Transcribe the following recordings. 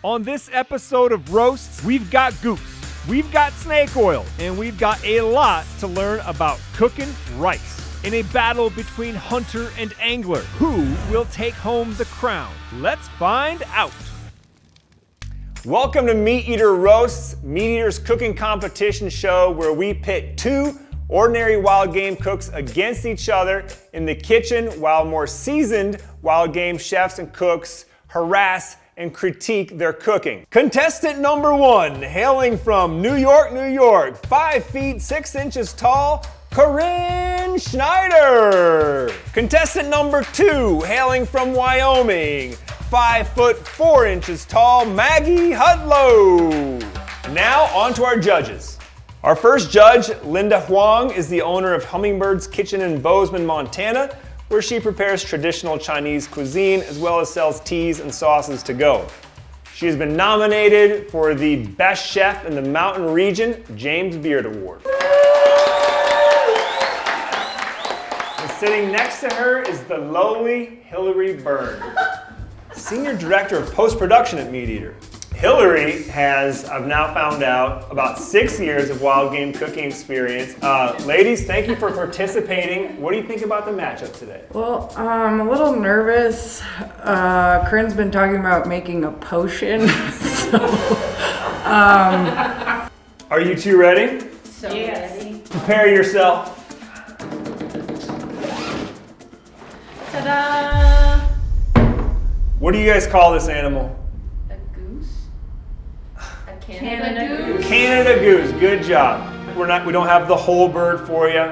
On this episode of Roasts, we've got Goose, we've got snake oil, and we've got a lot to learn about cooking rice. In a battle between hunter and angler, who will take home the crown? Let's find out. Welcome to MeatEater Roasts, MeatEater's cooking competition show where we pit two ordinary wild game cooks against each other in the kitchen while more seasoned wild game chefs and cooks harass and critique their cooking. Contestant number one, hailing from New York, New York, 5 feet 6 inches tall, Corinne Schneider. Contestant number two, hailing from Wyoming, 5 foot 4 inches tall, Maggie Hudlow. Now on to our judges. Our first judge, Linda Huang, is the owner of Hummingbird's Kitchen in Bozeman, Montana, where she prepares traditional Chinese cuisine as well as sells teas and sauces to go. She has been nominated for the Best Chef in the Mountain Region James Beard Award. And sitting next to her is the lowly Hillary Byrne, Senior Director of Post-Production at MeatEater. Hillary has, I've now found out, about 6 years of wild game cooking experience. Ladies, thank you for participating. What do you think about the matchup today? Well, I'm a little nervous. Corinne's been talking about making a potion. Are you two ready? So ready. Prepare yourself. Ta-da! What do you guys call this animal? A goose? A Canada goose? Canada goose, good job. We don't have the whole bird for you.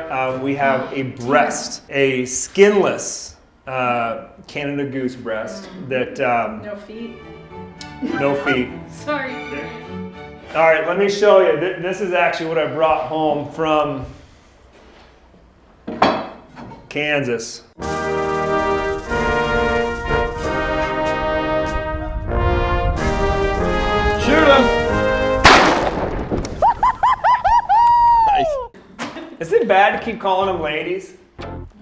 We have a breast, a skinless Canada goose breast that. No feet. No feet. Sorry. All right, let me show you. This is actually what I brought home from Kansas. Shoot him! Nice. Is it bad to keep calling them ladies?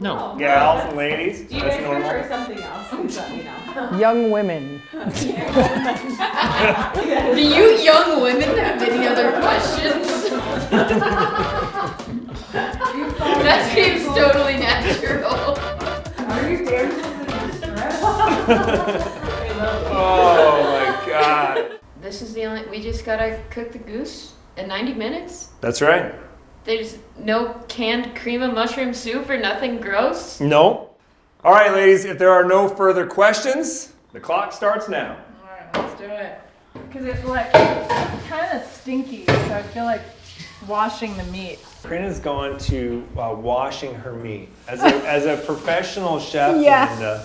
No. Gals and ladies? Do you That's guys normal. prefer something else? Please let me know. Young women. Do you young women have any other questions? That seems totally natural. Are you damsels in distress? Oh my God. This is the only, we just gotta cook the goose in 90 minutes? That's right. There's no canned cream of mushroom soup or nothing gross? No. All right, ladies, if there are no further questions, the clock starts now. Alright, let's do it. Because it's kind of stinky, so I feel like washing the meat. Corinne has gone to washing her meat. As a professional chef, Yeah. Linda,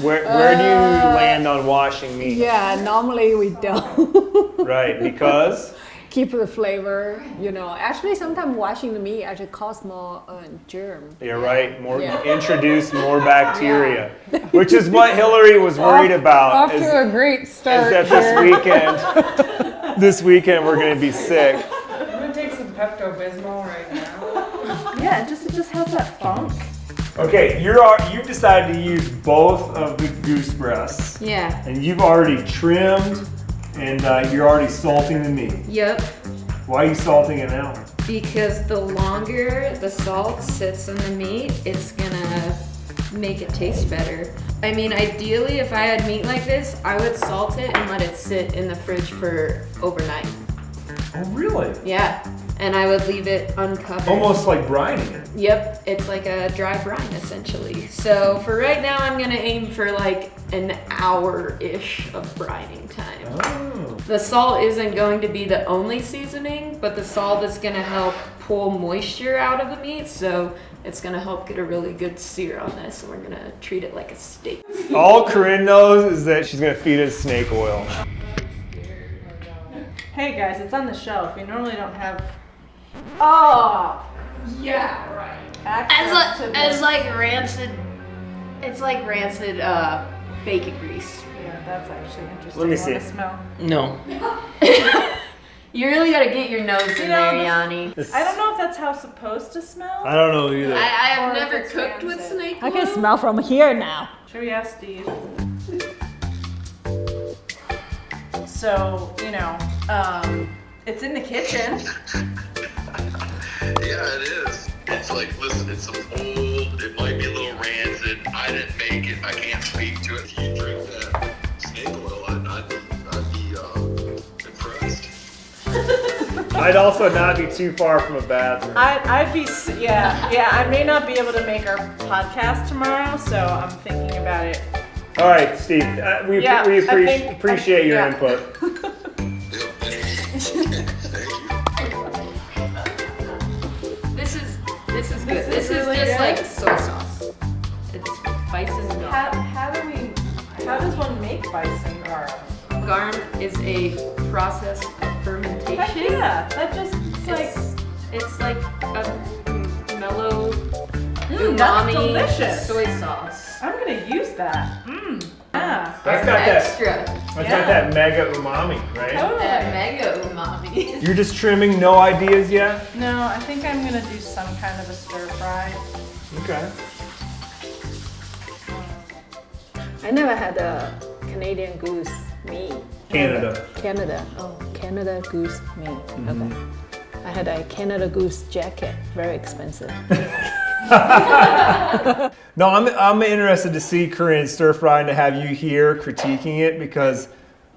where do you land on washing meat? Yeah, normally we don't. Right, because? Keep the flavor, you know. Actually, sometimes washing the meat actually causes more germ. You're right, Yeah. introduce more bacteria, which is what Hillary was worried about. Off is- to a great start. is that this weekend we're gonna be sick. I'm gonna take some Pepto-Bismol right now. Yeah, it just has that funk. Okay, you decided to use both of the goose breasts, Yeah. and you've already trimmed, and you're already salting the meat. Yep. Why are you salting it now? Because the longer the salt sits in the meat, it's gonna make it taste better. I mean, ideally, if I had meat like this, I would salt it and let it sit in the fridge for overnight. Oh, really? Yeah, and I would leave it uncovered. Almost like brining it. Yep, it's like a dry brine essentially. So for right now, I'm gonna aim for like an hour-ish of brining time. Oh. The salt isn't going to be the only seasoning, but the salt is gonna help pull moisture out of the meat, so it's gonna help get a really good sear on this, and we're gonna treat it like a steak. All Corinne knows is that she's gonna feed it snake oil. Hey guys, it's on the shelf. You normally don't have. Oh, yeah, right. access to As this. like rancid, it's like rancid bacon grease. Yeah, that's actually interesting. Let me Wanna see. Smell? No. You really gotta get your nose in know, there, Yanni. I don't know if that's how it's supposed to smell. I don't know either. I have Or if never it's cooked with rancid. snake I oil. can smell from here now. Should we ask Steve? So, you know, it's in the kitchen. Yeah, it is. It's like, listen, it's some old, it might be a little rancid. I didn't make it. I can't speak to it. If you drink that snake oil, I'd be impressed. I'd also not be too far from a bathroom. I'd be, yeah, I may not be able to make our podcast tomorrow, so I'm thinking about it. All right, Steve, we appreciate your yeah. input. This is good. This is really just good. like soy sauce. It spices it up. How does one make bison garum? Garum is a process of fermentation. Heck yeah, that just, It's like a mellow that's umami delicious. soy sauce. I'm gonna use that. Yeah. That's got that. Extra. That's got that mega umami, right? Totally. That mega umami. You're just trimming, no ideas yet? No, I think I'm gonna do some kind of a stir fry. Okay. I never had a Canadian goose meat. Canada. Canada goose meat. Okay. I had a Canada goose jacket, very expensive. No, I'm interested to see Corinne stir fry and to have you here critiquing it, because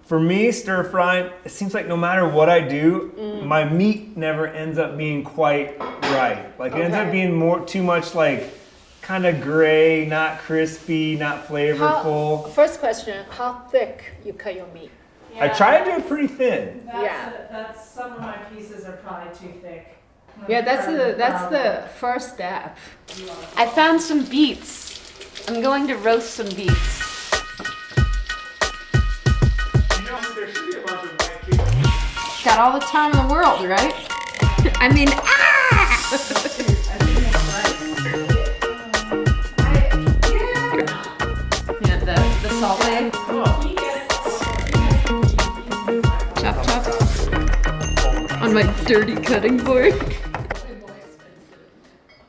for me, stir frying, it seems like no matter what I do, my meat never ends up being quite right. Like it ends up being too much like kind of gray, not crispy, not flavorful. First question, how thick you cut your meat? I try to do it pretty thin. That's some of my pieces are probably too thick. Yeah, that's the first step. I found some beets. I'm going to roast some beets. Got all the time in the world, right? I mean, Yeah, the salt leg. Chop, chop. On my dirty cutting board.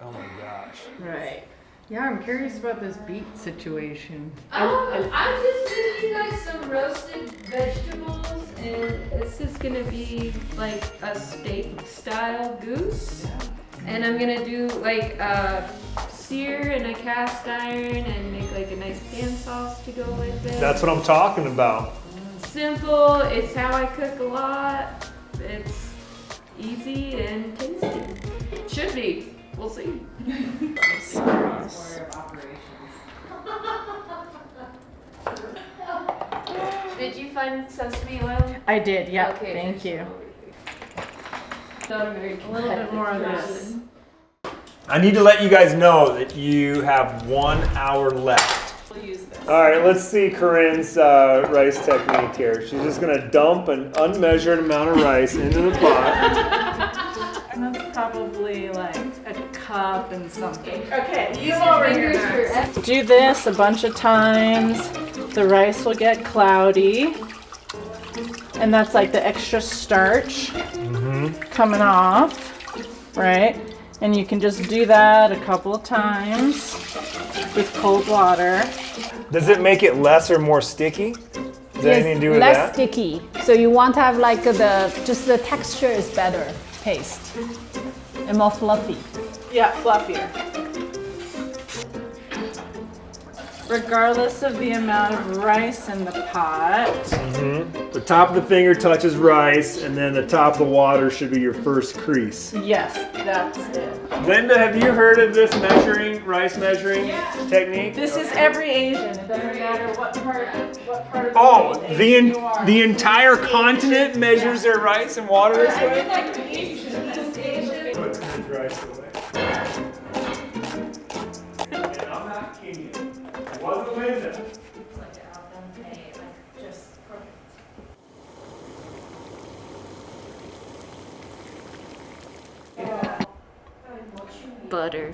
Oh my gosh. Right. Yeah, I'm curious about this beet situation. I'm just giving you guys some roasted vegetables, and this is gonna be like a steak style goose. And I'm gonna do like a sear in a cast iron and make like a nice pan sauce to go with it. That's what I'm talking about. Simple, it's how I cook a lot. It's easy and tasty. Should be. We'll see. Did you find sesame oil? I did, yeah. Okay, Thank you. Not a very A little bit more of this. I need to let you guys know that you have 1 hour left. We'll use this. All right, let's see Corinne's rice technique here. She's just gonna dump an unmeasured amount of rice into the pot. And that's probably like a cup and something. Okay, Use your fingers for do this a bunch of times. The rice will get cloudy. And that's like the extra starch coming off, right? And you can just do that a couple of times with cold water. Does it make it less or more sticky? Does that anything to do with less that? sticky. So you want to have like the texture is better, paste, and more fluffy. Yeah, fluffier. Regardless of the amount of rice in the pot. The top of the finger touches rice, and then the top of the water should be your first crease. Yes, that's it. Linda, have you heard of this rice measuring technique? This is every Asian. It doesn't matter what part of the Oh, world the Asian you are. entire continent measures their rice and water this way? Like the East Asian. Put this rice away. And I'm not kidding you. It wasn't Linda. butter.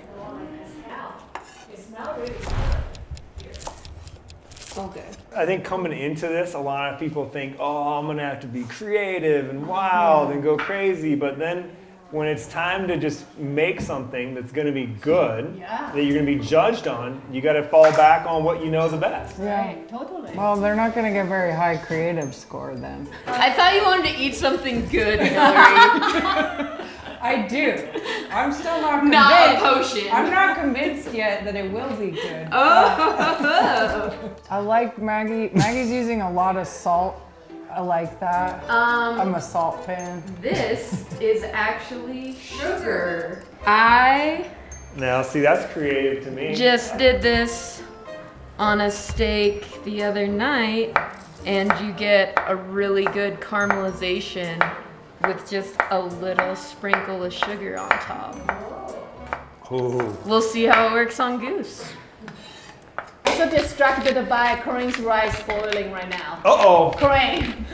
Okay. I think coming into this, a lot of people think, oh, I'm gonna have to be creative and wild and go crazy. But then when it's time to just make something that's going to be good, Yeah. that you're going to be judged on, you got to fall back on what you know the best. Right, totally. Well, they're not gonna get very high creative score then. I thought you wanted to eat something good, Hillary. I do. I'm still not convinced. Not a potion. I'm not convinced yet that it will be good. Oh. I like Maggie. Maggie's using a lot of salt. I like that. I'm a salt fan. This is actually sugar. I Now, see, that's creative to me. just did this on a steak the other night, and you get a really good caramelization with just a little sprinkle of sugar on top. Ooh. We'll see how it works on Goose. So distracted by Corinne's rice boiling right now. Uh-oh. Corinne.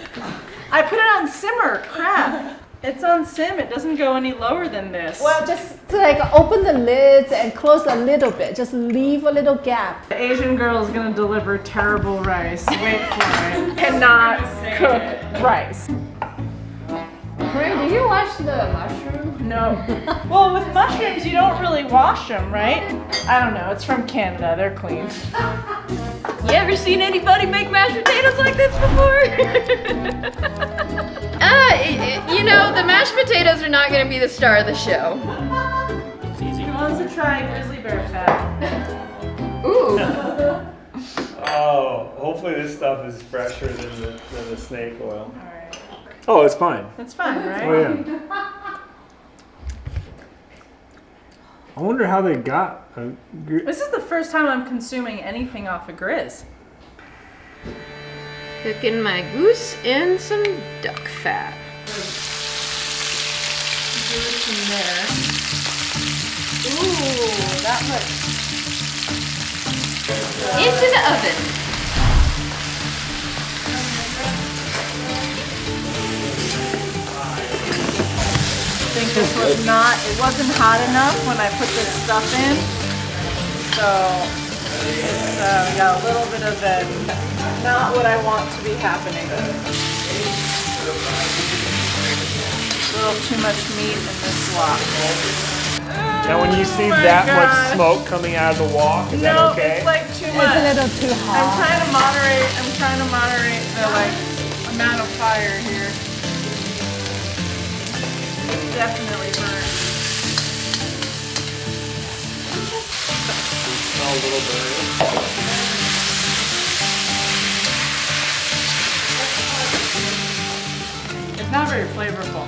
I put it on simmer. Crap. It's on sim. It doesn't go any lower than this. Well, just like open the lids and close a little bit. Just leave a little gap. The Asian girl is gonna deliver terrible rice. Wait for it. Cannot cook rice. Corinne, do you wash the mushroom? No. Well, with mushrooms, you don't really wash them, right? I don't know. It's from Canada. They're clean. You ever seen anybody make mashed potatoes like this before? You know, the mashed potatoes are not going to be the star of the show. Who wants to try grizzly bear fat? Ooh. Oh, hopefully this stuff is fresher than the snake oil. All right. Oh, it's fine. That's fine, right? Oh, yeah. I wonder how they got a This is the first time I'm consuming anything off of Grizz. Cooking my goose in some duck fat. Goose in there. Ooh, that looks. Into the oven. I think this was not, it wasn't hot enough when I put this stuff in. So it's got a little bit of that, not what I want to be happening. A little too much meat in this wok. Now, when you see Oh my that God. much smoke coming out of the wok, is that No, okay? it's like too It's much. a little too I'm hot. trying to moderate the amount of fire here. Definitely burnt. Smell a little burnt. It's not very flavorful.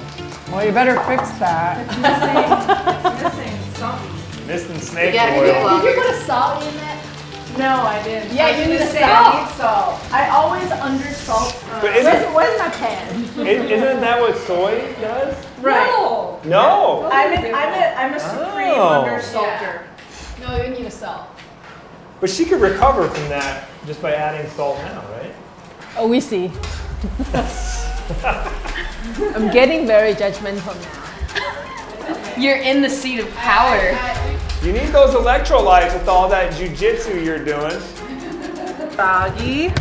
Well, you better fix that. It's missing something. Missing snake gotta oil. get it Did you put a salt in it? No, I didn't. Yeah, I was you gonna need say salt. I need salt. I always undersalt. But isn't Where's my pan? that what soy does? Right. No. I'm a supreme Oh. undersalter. No, you need a salt. But she could recover from that just by adding salt now, right? Oh, we see. I'm getting very judgmental now. You're in the seat of power. You need those electrolytes with all that jujitsu you're doing. Doggy.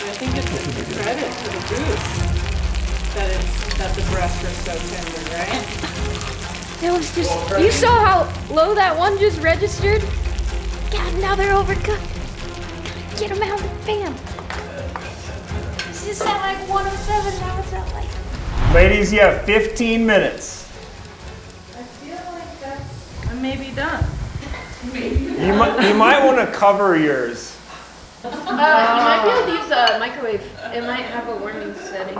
I think it's a credit to the goose that the breasts are so tender, right? It was just, you saw how low that one just registered? God, now they're overcooked. Get them out of the pan. It's just at like 107, now it's at like... Ladies, you have 15 minutes. I feel like I may be done. You might want to cover yours. You might be able to use a microwave. It might have a warming setting.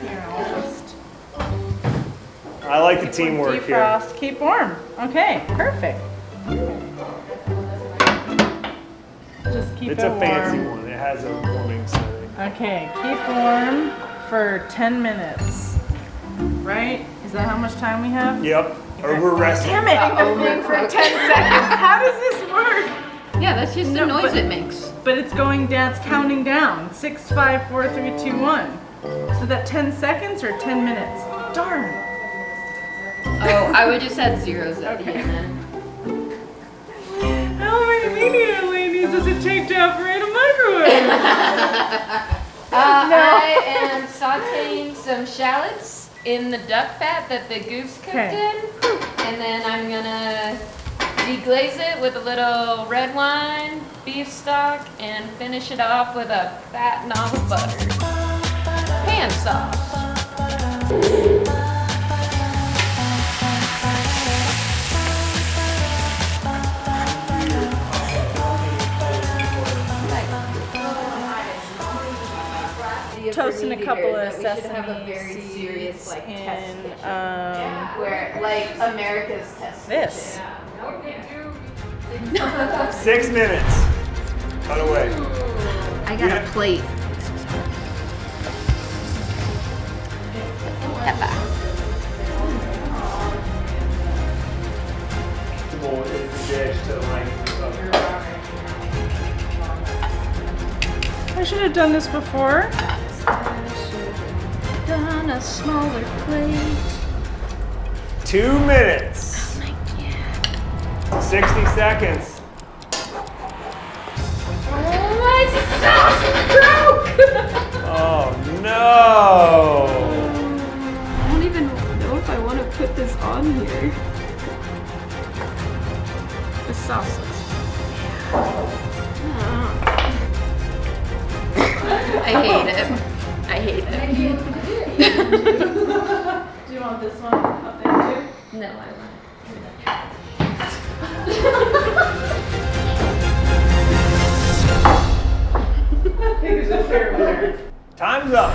Here, I'll just I like the teamwork here. defrost, keep warm. Okay, perfect. Just keep It's it a warm. fancy one. It has a warming setting. Okay, keep warm for 10 minutes. Right? Is that how much time we have? Yep. Or we're resting. Damn it! Over for 10 seconds. How does this work? Yeah, that's just the No, noise but- it makes. But it's going down, it's counting down. 6, 5, 4, 3, 2, 1. So that 10 seconds or 10 minutes? Darn. Oh, I would just add zeros at the end then. How many media ladies does it take to operate a microwave? I am sauteing some shallots in the duck fat that the Goose cooked in. And then I'm gonna deglaze it with a little red wine, beef stock, and finish it off with a fat knob of butter. Pan sauce. Toasting a couple of We should have a sesame very serious seeds like test in kitchen. Where like America's test this. kitchen. 6 minutes. Cut away. I got a plate. Pepper. I should have done this before. Done a smaller plate. 2 minutes. Oh my God. 60 seconds. Oh, my sauce broke! Oh no! I don't even know if I want to put this on here. The sauce looks. I hate it. I hate it. Do you want this one up there too? No, I want Time's up.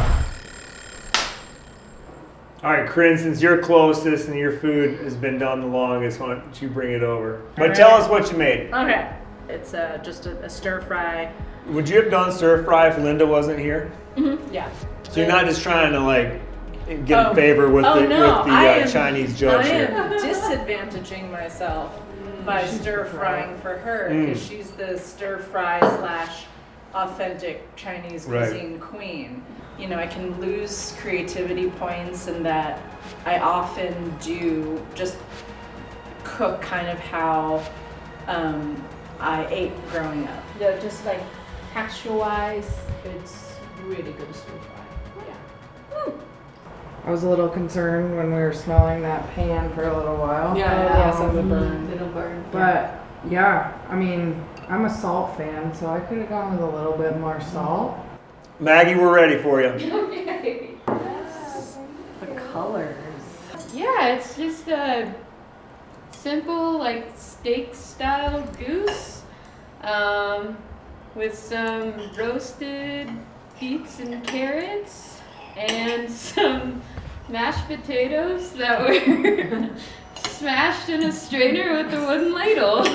All right, Corinne, since you're closest and your food has been done the longest, why don't you bring it over? But tell us what you made. Okay. It's just a stir fry. Would you have done stir fry if Linda wasn't here? Yeah. So you're not just trying to like get in favor with the Chinese judge I here. am disadvantaging myself by stir frying for her because she's the stir fry / authentic Chinese cuisine queen. You know, I can lose creativity points in that I often do just cook kind of how I ate growing up. Yeah, just like texture-wise, it's really good stir fry. Yeah. I was a little concerned when we were smelling that pan for a little while. Some of the burn. Little burn. But yeah, I mean, I'm a salt fan, so I could have gone with a little bit more salt. Maggie, we're ready for you. The colors. Yeah, it's just a simple like steak style goose with some roasted beets and carrots and some mashed potatoes that were smashed in a strainer with a wooden ladle.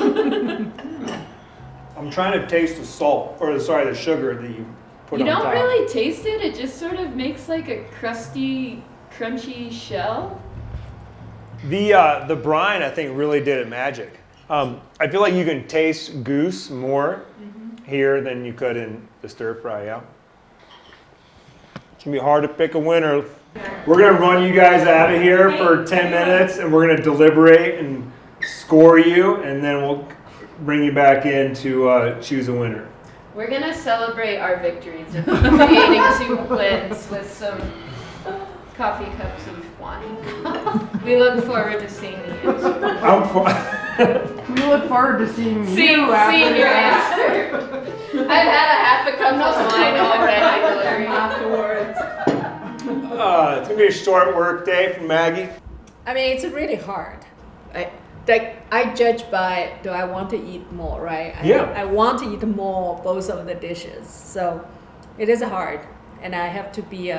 I'm trying to taste the salt, or the sugar that you put You on don't top. really taste it, it just sort of makes like a crusty, crunchy shell. The brine, I think, really did it magic. I feel like you can taste goose more here than you could in the stir fry, yeah? It's gonna be hard to pick a winner. We're gonna run you guys out of here for 10 minutes and we're gonna deliberate and score you, and then we'll bring you back in to choose a winner. We're gonna celebrate our victories of creating 2 wins with some coffee cups of wine. We look forward to seeing the answer. We look forward to seeing Seeing your answer. I've had a half a cup of wine already afterwards. It's gonna be a short work day for Maggie. I mean, it's really hard. I judge by, do I want to eat more, right? I want to eat more both of the dishes. So it is hard. And I have to be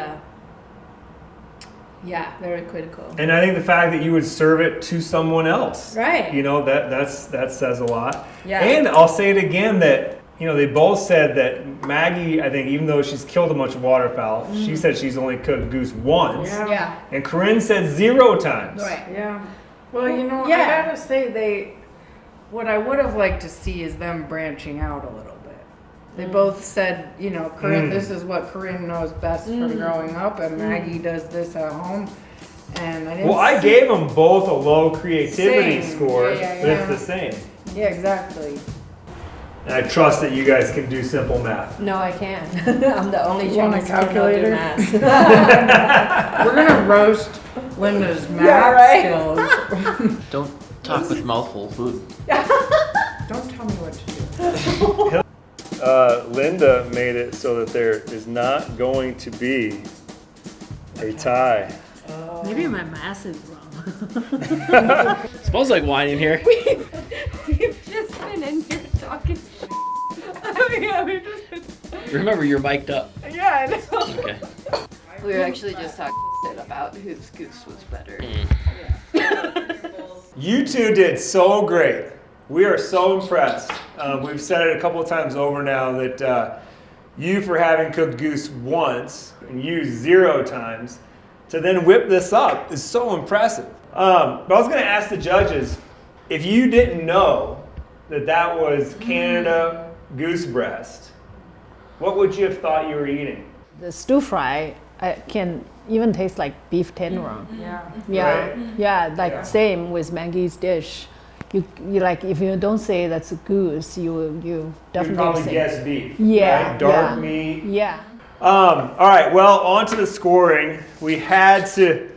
very critical. And I think the fact that you would serve it to someone else, Right. you know, that says a lot. Yeah. And I'll say it again that, you know, they both said that Maggie, I think, even though she's killed a bunch of waterfowl, she said she's only cooked goose once. Yeah. And Corinne said 0 times. Right. Yeah. Well, you know, Yeah. I gotta say what I would have liked to see is them branching out a little bit. They both said, you know, Corinne, this is what Corinne knows best from growing up, and Maggie does this at home. And I didn't Well, I gave them both a low creativity Same. score, Yeah, but it's yeah. the same. Yeah, exactly. And I trust that you guys can do simple math. No, I can't. I'm the only You want a Chinese who cannot do calculator? math. We're gonna roast Linda's math Yeah, right. skills. Don't talk with mouthful of food. Don't tell me what to do. Linda made it so that there is not going to be a tie. Maybe my math is wrong. Smells like wine in here. We've just been in here talking shit. Yeah, we've just been... Remember, you're mic'd up. Yeah, I know. Okay. We were actually just talking shit about whose goose was better. You two did so great. We are so impressed. We've said it a couple of times over now that you, for having cooked goose once and you 0 times, to then whip this up is so impressive. But I was going to ask the judges, if you didn't know that that was Canada goose breast, what would you have thought you were eating? The stir fry can even taste like beef tenderloin. Yeah, Right. yeah, like Yeah. same with Maggie's dish. You like if you don't say that's a goose, you You'd definitely probably say guess beef. Yeah, Right? Dark yeah. meat. yeah. All right. Well, on to the scoring. We had to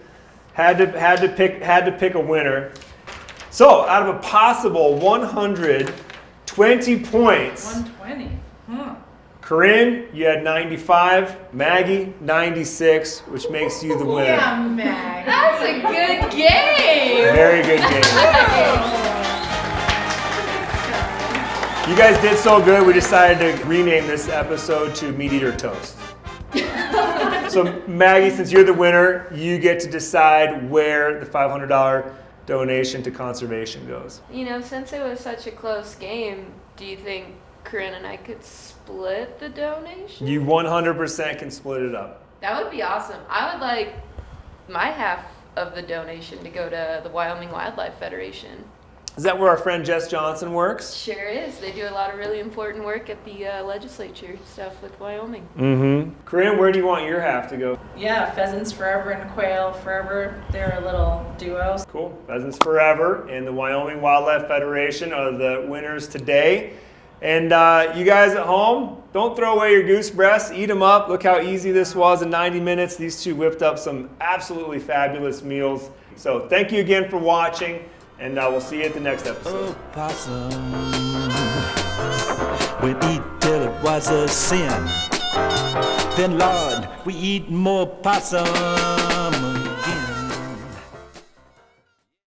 pick a winner. So, out of a possible 120 points, 120. Corinne, you had 95. Maggie, 96, which makes you the winner. Yeah, Mag. That's a good game! Very good game. You guys did so good, we decided to rename this episode to MeatEater Toast. So Maggie, since you're the winner, you get to decide where the $500 donation to conservation goes. You know, since it was such a close game, do you think Corinne and I could split the donation? You 100% can split it up. That would be awesome. I would like my half of the donation to go to the Wyoming Wildlife Federation. Is that where our friend Jess Johnson works? Sure is. They do a lot of really important work at the legislature stuff with Wyoming. Mm-hmm. Corinne, where do you want your half to go? Yeah, pheasants forever and quail forever. They're a little duo. Cool. Pheasants Forever and the Wyoming Wildlife Federation are the winners today. And you guys at home, don't throw away your goose breasts. Eat them up. Look how easy this was in 90 minutes. These two whipped up some absolutely fabulous meals. So thank you again for watching, and we'll see you at the next episode. Opossum would eat till it was a sin. Then, Lord, we eat more possum.